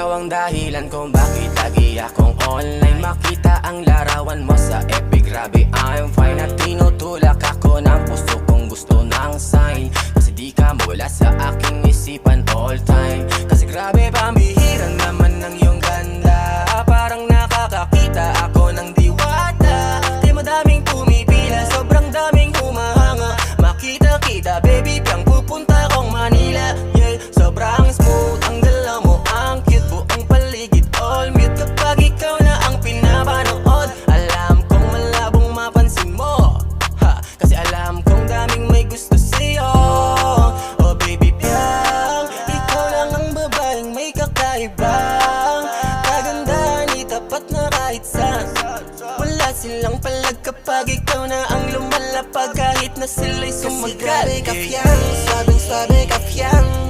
ikaw ang dahilan kung bakit lagi akong online. Makita ang larawan mo sa FB, grabe I'm fine. At tinutulak ako ng puso kong gusto ng sign. Kasi di ka mawala sa aking isipan all time. Kasi grabe pambihira naman ng iyong ganda. Parang nakakakita ako ng diwata. Di madaming pumipila, sobrang daming humahanga. Makita-kita baby, piyang pupunta akong Manila. Yeah, sobrang smooth ang dala mo, ang cute, buong paligid all mute. Kapag ikaw na ang pinapanood, alam kong malabong mapansin mo, ha, kasi alam kong daming may gusto sa'yo. Oh baby, piyang ikaw lang ang babaeng may kakaibang kagandahan, itapat na kahit saan. Wala silang palag kapag ikaw na ang lumalapag, kahit na sila'y sumagal. Kasi grabe ka fiyan, sabing sabi ka fiyan.